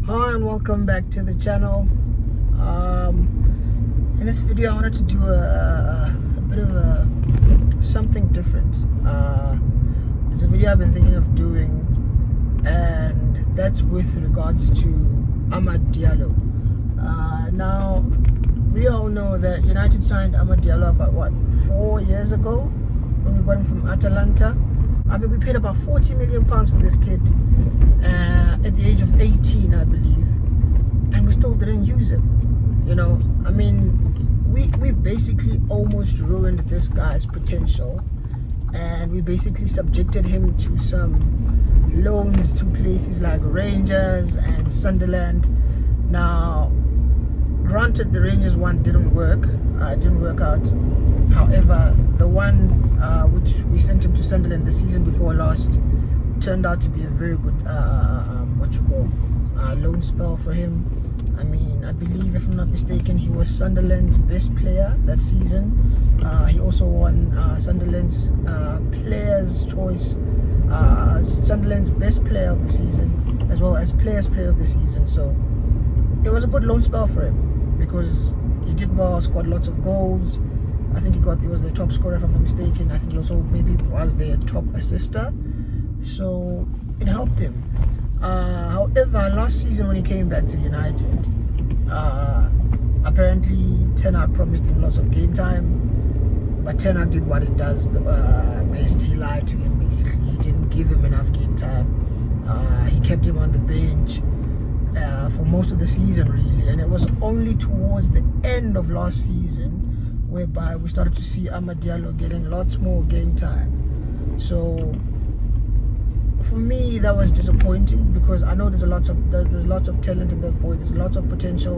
Hi and welcome back to the channel. In this video I wanted to do a bit of something different. There's a video I've been thinking of doing, and that's with regards to Amad Diallo. Now we all know that United signed Amad Diallo about 4 years ago when we got him from Atalanta. I mean, we paid about £40 million for this kid at the age of 18, I believe, and we still didn't use him. I mean, we basically almost ruined this guy's potential, and we basically subjected him to some loans to places like Rangers and Sunderland. Now, granted, the Rangers one didn't work out. However, the one which we sent him to Sunderland the season before last turned out to be a very good loan spell for him. I mean, I believe, if I'm not mistaken, he was Sunderland's best player that season. He also won Sunderland's Players' Choice, Sunderland's best player of the season, as well as Players' Player of the season. So it was a good loan spell for him because he did well, scored lots of goals. I think he was the top scorer, if I'm not mistaken. I think he also maybe was their top assister. So it helped him. However, last season when he came back to United, apparently Ten Hag promised him lots of game time, but Ten Hag did what it does best. He lied to him, basically. He didn't give him enough game time. He kept him on the bench for most of the season, really, and it was only towards the end of last season whereby we started to see Amad Diallo getting lots more game time. So for me, that was disappointing because I know there's lots of talent in that boy. There's lots of potential,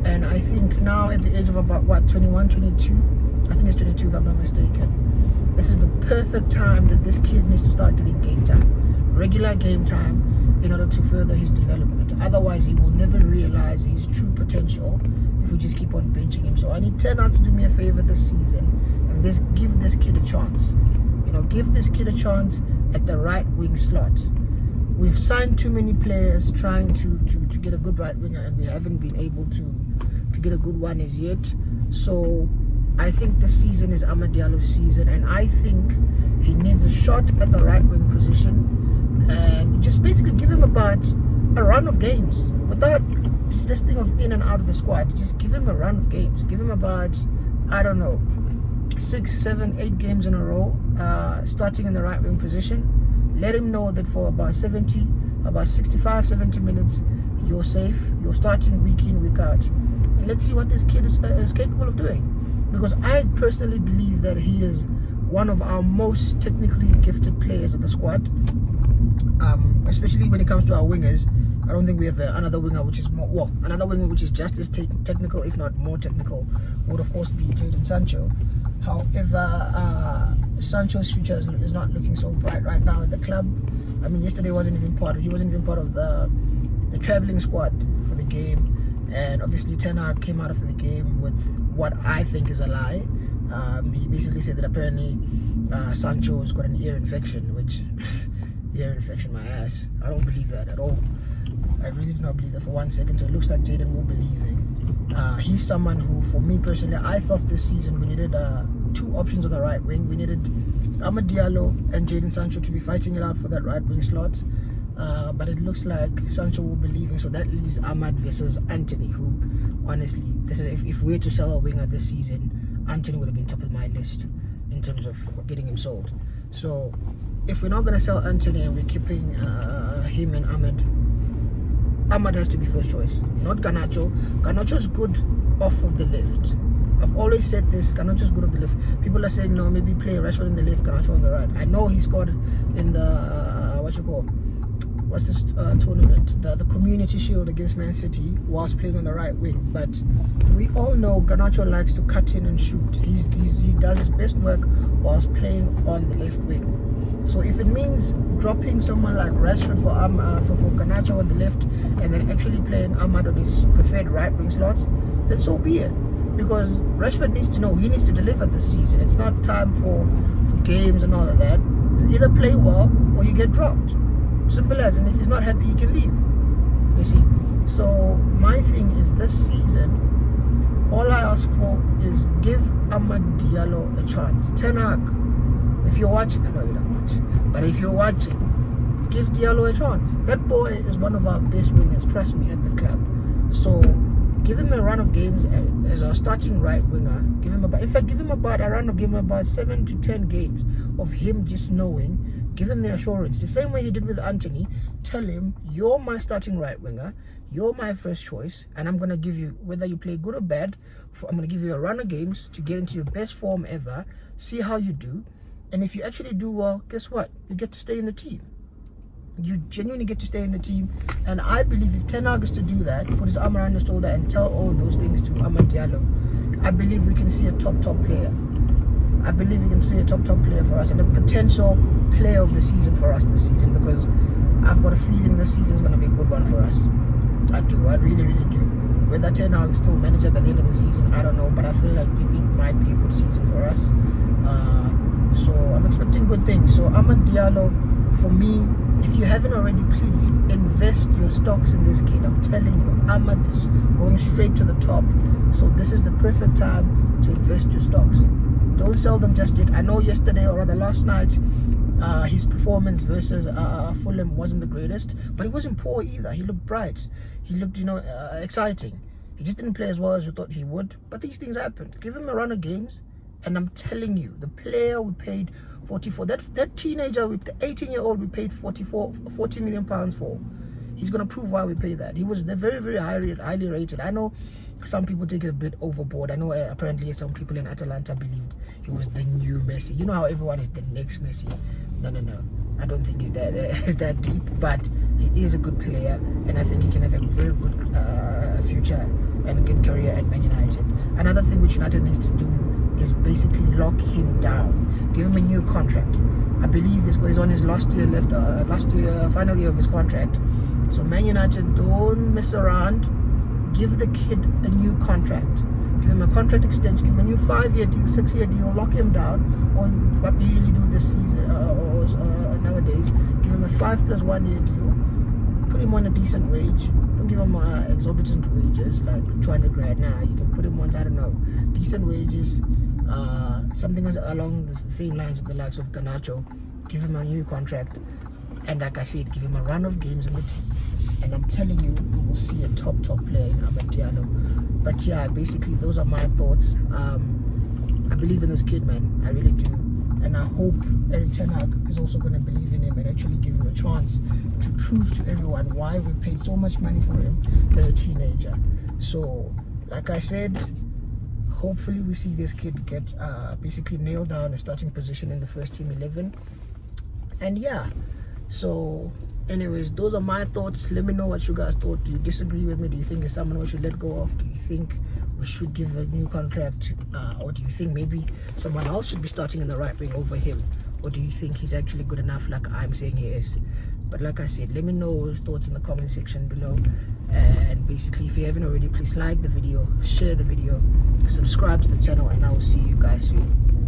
and I think now at the age of about 21, 22, I think it's 22 if I'm not mistaken, this is the perfect time that this kid needs to start getting game time, regular game time, in order to further his development. Otherwise, he will never realize his true potential if we just keep on benching him. So I need Ten Hag to do me a favor this season and give this kid a chance. Give this kid a chance at the right wing slot. We've signed too many players trying to get a good right winger, and we haven't been able to get a good one as yet. So I think this season is Amad Diallo's season, and I think he needs a shot at the right wing position, and just basically give him about a run of games without just this thing of in and out of the squad. Just give him a run of games. Give him about, I don't know, 6, 7, 8 games in a row, starting in the right wing position. Let him know that for about 65, 70 minutes, you're safe. You're starting week in, week out. And let's see what this kid is capable of doing. Because I personally believe that he is one of our most technically gifted players of the squad. Especially when it comes to our wingers. I don't think we have another winger which is another winger which is just as technical, if not more technical, would of course be Jadon Sancho. However, Sancho's future is not looking so bright right now at the club. I mean, yesterday he wasn't even part of the travelling squad for the game, and obviously Ten Hag came out of the game with what I think is a lie. He basically said that apparently Sancho's got an ear infection, which ear infection, my ass. I don't believe that at all. I really do not believe that for 1 second. So it looks like Jadon will be leaving. He's someone who, for me personally, I thought this season we needed 2 options on the right wing. We needed Amad Diallo and Jadon Sancho to be fighting it out for that right wing slot. But it looks like Sancho will be leaving, so that leaves Amad versus Anthony, who, honestly, this is if we were to sell a winger this season, Anthony would have been top of my list in terms of getting him sold. So if we're not going to sell Anthony and we're keeping him and Amad has to be first choice, not Garnacho. Garnacho's good off of the left. I've always said this, Garnacho's good off the left. People are saying, no, maybe play Rashford in the left, Garnacho on the right. I know he scored in the, what's this tournament? The Community Shield against Man City whilst playing on the right wing. But we all know Garnacho likes to cut in and shoot. He does his best work whilst playing on the left wing. So if it means dropping someone like Rashford for Garnacho on the left and then actually playing Amad on his preferred right wing slot, then so be it. Because Rashford needs to know he needs to deliver this season. It's not time for games and all of that. You either play well or you get dropped. Simple as. And if he's not happy, he can leave. You see. So my thing is, this season, all I ask for is give Amad Diallo a chance. Ten Hag, if you're watching, I know you don't watch, but if you're watching, give Diallo a chance. That boy is one of our best wingers, trust me, at the club. So give him a run of games as our starting right winger. Give him about a run of game, about 7 to 10 games of him just knowing. Give him the assurance, the same way he did with Anthony. Tell him, you're my starting right winger, you're my first choice, and I'm gonna give you, whether you play good or bad, I'm gonna give you a run of games to get into your best form ever. See how you do, and if you actually do well, guess what? You get to stay in the team. You genuinely get to stay in the team. And I believe if Ten Hag is to do that, put his arm around his shoulder and tell all those things to Amad Diallo, I believe we can see a top player. I believe we can see a top player for us, and a potential player of the season for us this season, because I've got a feeling this season is going to be a good one for us. I do. I really do. Whether Ten Hag is still manager by the end of the season, I don't know, but I feel like it might be a good season for us. So I'm expecting good things. So Amad Diallo, for me, if you haven't already, please invest your stocks in this kid. I'm telling you, Ahmad is going straight to the top. So this is the perfect time to invest your stocks. Don't sell them just yet. I know yesterday, or rather last night, his performance versus Fulham wasn't the greatest, but he wasn't poor either. He looked bright. He looked, exciting. He just didn't play as well as we thought he would. But these things happen. Give him a run of games. And I'm telling you, the player we paid 44, that teenager, the 18-year-old we paid 40 million pounds for, he's going to prove why we paid that. He was very highly rated. I know some people take it a bit overboard. I know apparently some people in Atalanta believed he was the new Messi. You know how everyone is the next Messi. No. I don't think he's that deep, but he is a good player, and I think he can have a very good future and a good career at Man United. Another thing which United needs to do is basically lock him down, give him a new contract. I believe he's on his last year, final year of his contract. So Man United, don't mess around. Give the kid a new contract. Give him a contract extension. Give him a new 5-year deal, 6-year deal. Lock him down. Or what we usually do this season, or nowadays, give him a 5 + 1 year deal. Put him on a decent wage. Don't give him exorbitant wages like 200 grand. Now you can put him on, I don't know, decent wages. Something along the same lines of the likes of Garnacho. Give him a new contract, and like I said, give him a run of games in the team, and I'm telling you, we will see a top player in Amad Diallo. But yeah, basically those are my thoughts. I believe in this kid, man. I really do, and I hope Eric Ten Hag is also going to believe in him and actually give him a chance to prove to everyone why we paid so much money for him as a teenager. So like I said, hopefully we see this kid get basically nailed down a starting position in the first team 11. And yeah, so anyways, those are my thoughts. Let me know what you guys thought. Do you disagree with me? Do you think it's someone we should let go of? Do you think we should give a new contract, or do you think maybe someone else should be starting in the right wing over him? Or do you think he's actually good enough like I'm saying he is? But like I said, let me know your thoughts in the comment section below. And basically, if you haven't already, please like the video, share the video, subscribe to the channel, and I will see you guys soon.